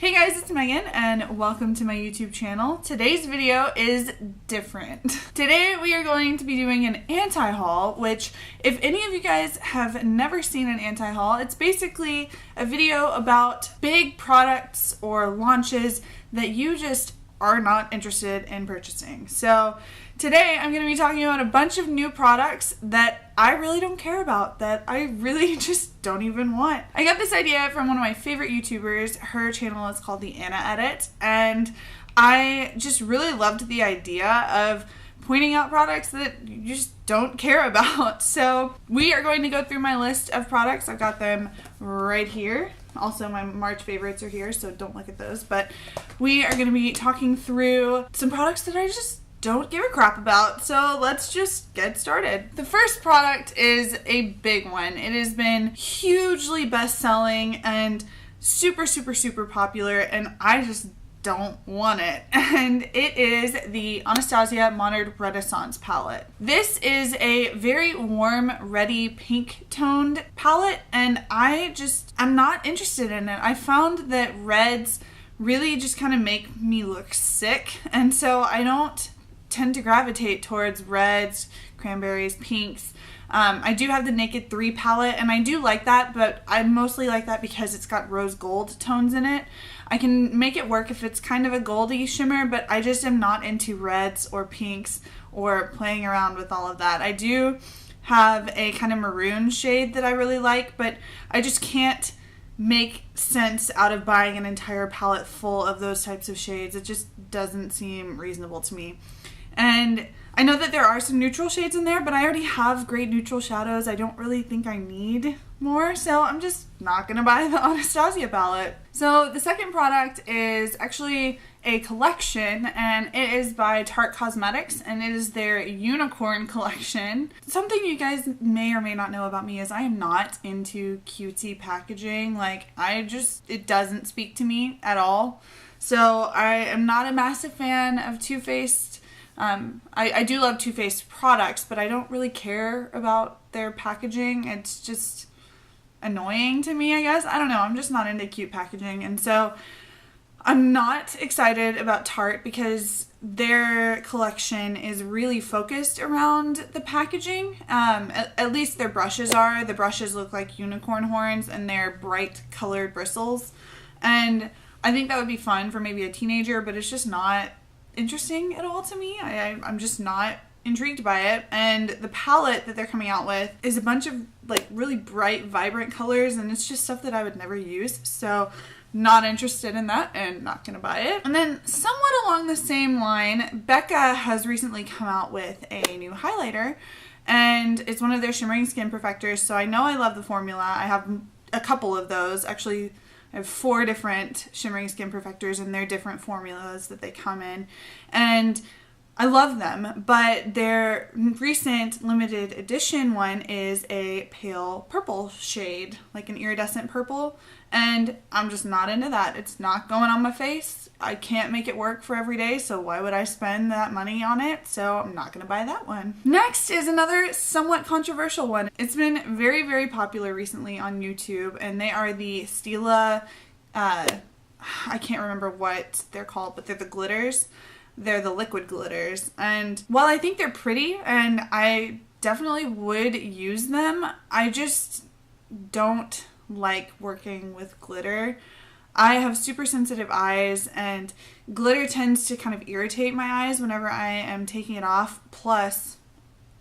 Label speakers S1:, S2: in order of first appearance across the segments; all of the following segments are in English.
S1: Hey guys, it's Megan and welcome to my YouTube channel. Today's video is different. Today we are going to be doing an anti-haul, which if any of you guys have never seen an anti-haul, it's basically a video about big products or launches that you just are not interested in purchasing. So today I'm going to be talking about a bunch of new products that I really don't care about, that I really just don't even want. I got this idea from one of my favorite YouTubers. Her channel is called the Anna Edit, and I just really loved the idea of pointing out products that you just don't care about. So we are going to go through my list of products. I've got them right here. Also, my March favorites are here, so don't look at those. But we are going to be talking through some products that I just don't give a crap about. So let's just get started. The first product is a big one. It has been hugely best-selling and super popular, and I just don't want it. And it is the Anastasia Modern Renaissance palette. This is a very warm, reddy, pink-toned palette, and I'm not interested in it. I found that reds really just kind of make me look sick, and so I don't tend to gravitate towards reds, cranberries, pinks. I do have the Naked 3 palette, and I do like that, but I mostly like that because it's got rose gold tones in it. I can make it work if it's kind of a goldy shimmer, but I just am not into reds or pinks or playing around with all of that. I do have a kind of maroon shade that I really like, but I just can't make sense out of buying an entire palette full of those types of shades. It just doesn't seem reasonable to me. And I know that there are some neutral shades in there, but I already have great neutral shadows. I don't really think I need more, so I'm just not gonna buy the Anastasia palette. So the second product is actually a collection, and it is by Kylie Cosmetics, and it is their unicorn collection. Something you guys may or may not know about me is I am not into cutesy packaging. Like, it doesn't speak to me at all. So I am not a massive fan of Too Faced. I do love Too Faced products, but I don't really care about their packaging. It's just annoying to me, I guess. I don't know. I'm just not into cute packaging. And so I'm not excited about Tarte because their collection is really focused around the packaging. At least their brushes are. The brushes look like unicorn horns and they're bright colored bristles. And I think that would be fun for maybe a teenager, but it's just not interesting at all to me. I'm just not intrigued by it. And the palette that they're coming out with is a bunch of like really bright, vibrant colors, and it's just stuff that I would never use. So not interested in that and not gonna buy it. And then somewhat along the same line, Becca has recently come out with a new highlighter, and it's one of their shimmering skin perfectors. So I know I love the formula. I have a couple of those. Actually, I have 4 different shimmering skin perfectors, and they're different formulas that they come in, and I love them. But their recent limited edition one is a pale purple shade, like an iridescent purple, and I'm just not into that. It's not going on my face. I can't make it work for every day, so why would I spend that money on it? So I'm not gonna buy that one. Next is another somewhat controversial one. It's been very popular recently on YouTube, and they are the Stila, I can't remember what they're called, but they're the glitters. They're the liquid glitters, and while I think they're pretty and I definitely would use them, I just don't like working with glitter. I have super sensitive eyes, and glitter tends to kind of irritate my eyes whenever I am taking it off. Plus,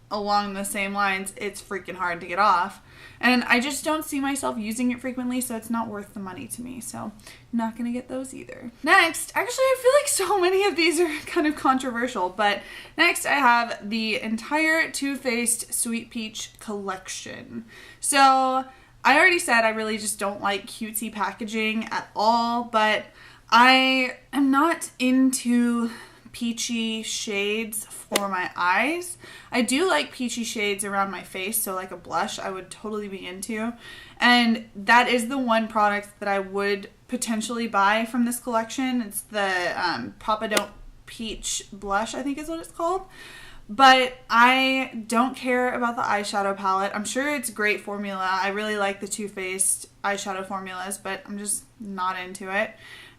S1: along the same lines, it's freaking hard to get off. And I just don't see myself using it frequently, so it's not worth the money to me. So, not gonna get those either. Next, actually I feel like so many of these are kind of controversial, but next I have the entire Too Faced Sweet Peach collection. So, I already said I really just don't like cutesy packaging at all, but I am not into peachy shades for my eyes. I do like peachy shades around my face, so like a blush I would totally be into, and that is the one product that I would potentially buy from this collection. It's the Papa Don't Peach blush, I think is what it's called. But I don't care about the eyeshadow palette. I'm sure it's a great formula. I really like the Too Faced eyeshadow formulas, but I'm just not into it.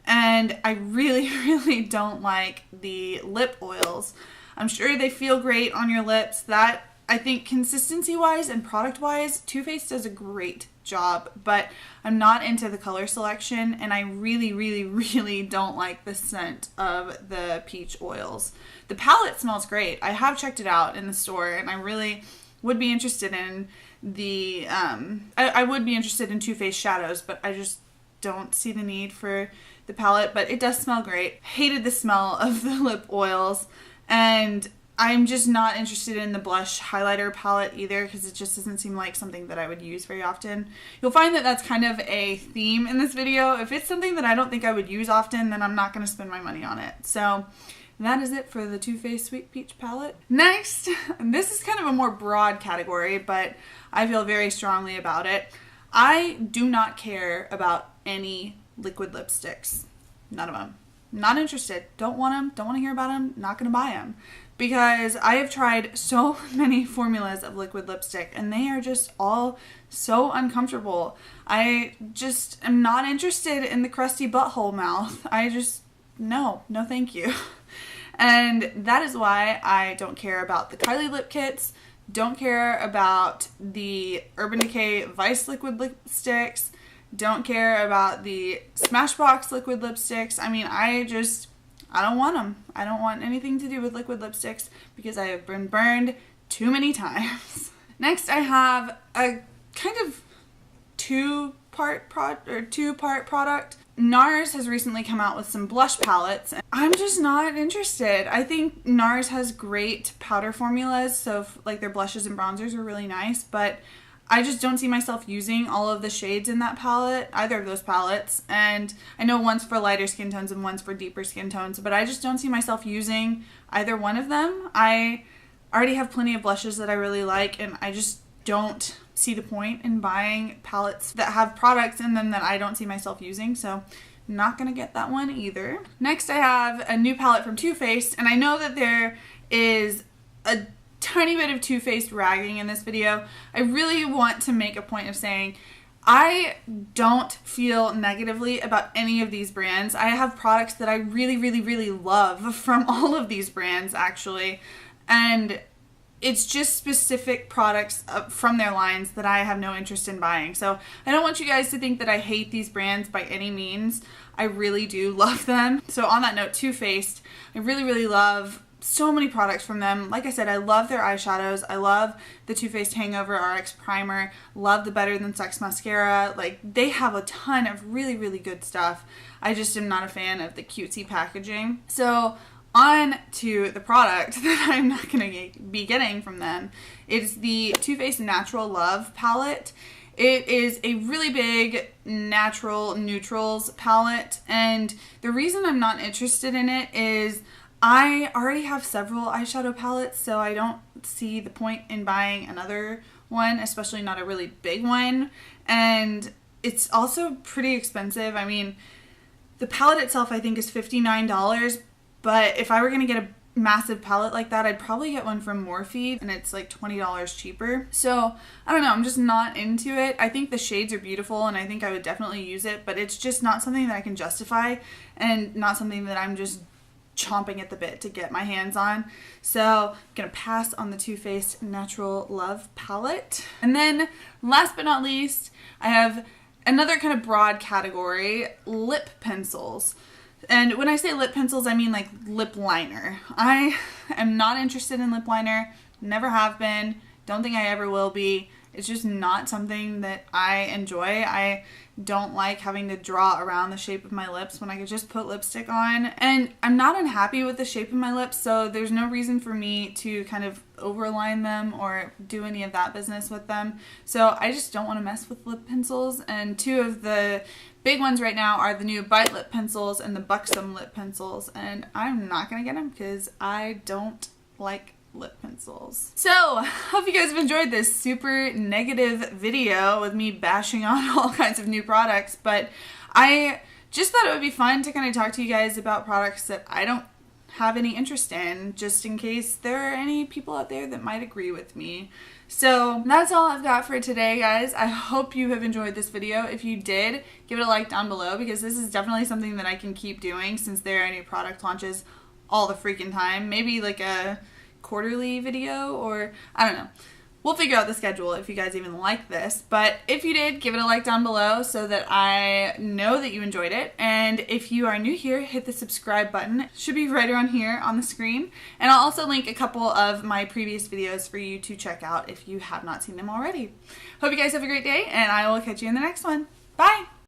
S1: And I really, really don't like the lip oils. I'm sure they feel great on your lips. That, I think, consistency-wise and product-wise, Too Faced does a great job, but I'm not into the color selection, and I really, really, really don't like the scent of the peach oils. The palette smells great. I have checked it out in the store, and I really would be interested in the, I would be interested in Too Faced shadows, but I just don't see the need for the palette, but it does smell great. Hated the smell of the lip oils, and I'm just not interested in the blush highlighter palette either, because it just doesn't seem like something that I would use very often. You'll find that that's kind of a theme in this video. If it's something that I don't think I would use often, then I'm not going to spend my money on it. So that is it for the Too Faced Sweet Peach palette. Next, this is kind of a more broad category, but I feel very strongly about it. I do not care about any liquid lipsticks. None of them. Not interested. Don't want them. Don't want to hear about them. Not going to buy them. Because I have tried so many formulas of liquid lipstick, and they are just all so uncomfortable. I just am not interested in the crusty butthole mouth. I just, no thank you. And that is why I don't care about the Kylie lip kits, don't care about the Urban Decay Vice liquid lipsticks, don't care about the Smashbox liquid lipsticks. I mean, I don't want them. I don't want anything to do with liquid lipsticks because I have been burned too many times. Next, I have a kind of two-part product. NARS has recently come out with some blush palettes, and I'm just not interested. I think NARS has great powder formulas, so like their blushes and bronzers are really nice, but I just don't see myself using all of the shades in that palette, either of those palettes. And I know one's for lighter skin tones and one's for deeper skin tones, but I just don't see myself using either one of them. I already have plenty of blushes that I really like, and I just don't see the point in buying palettes that have products in them that I don't see myself using, so not gonna get that one either. Next, I have a new palette from Too Faced, and I know that there is a tiny bit of Too Faced ragging in this video. I really want to make a point of saying I don't feel negatively about any of these brands. I have products that I really, really, really love from all of these brands, actually, and it's just specific products from their lines that I have no interest in buying. So I don't want you guys to think that I hate these brands by any means. I really do love them. So on that note, Too Faced, I really, really love so many products from them. Like I said, I love their eyeshadows. I love the Too Faced Hangover RX Primer. Love the Better Than Sex Mascara. Like, they have a ton of really, really good stuff. I just am not a fan of the cutesy packaging. So on to the product that I'm not going to be getting from them. It's the Too Faced Natural Love palette. It is a really big natural neutrals palette, and the reason I'm not interested in it is I already have several eyeshadow palettes, so I don't see the point in buying another one, especially not a really big one. And it's also pretty expensive. I mean, the palette itself I think is $59, but if I were going to get a massive palette like that, I'd probably get one from Morphe, and it's like $20 cheaper. So I don't know, I'm just not into it. I think the shades are beautiful, and I think I would definitely use it, but it's just not something that I can justify, and not something that I'm just chomping at the bit to get my hands on. So I'm gonna pass on the Too Faced Natural Love palette. And then last but not least, I have another kind of broad category, lip pencils. And when I say lip pencils, I mean like lip liner. I am not interested in lip liner, never have been, don't think I ever will be. It's just not something that I enjoy. I don't like having to draw around the shape of my lips when I could just put lipstick on. And I'm not unhappy with the shape of my lips, so there's no reason for me to kind of overline them or do any of that business with them. So I just don't want to mess with lip pencils. And two of the big ones right now are the new Bite lip pencils and the Buxom lip pencils. And I'm not going to get them because I don't like lip pencils. So, hope you guys have enjoyed this super negative video with me bashing on all kinds of new products, but I just thought it would be fun to kind of talk to you guys about products that I don't have any interest in, just in case there are any people out there that might agree with me. So that's all I've got for today, guys. I hope you have enjoyed this video. If you did, give it a like down below, because this is definitely something that I can keep doing since there are new product launches all the freaking time. Maybe like a quarterly video, or I don't know. We'll figure out the schedule if you guys even like this. But if you did, give it a like down below so that I know that you enjoyed it. And if you are new here, hit the subscribe button. It should be right around here on the screen. And I'll also link a couple of my previous videos for you to check out if you have not seen them already. Hope you guys have a great day, and I will catch you in the next one. Bye!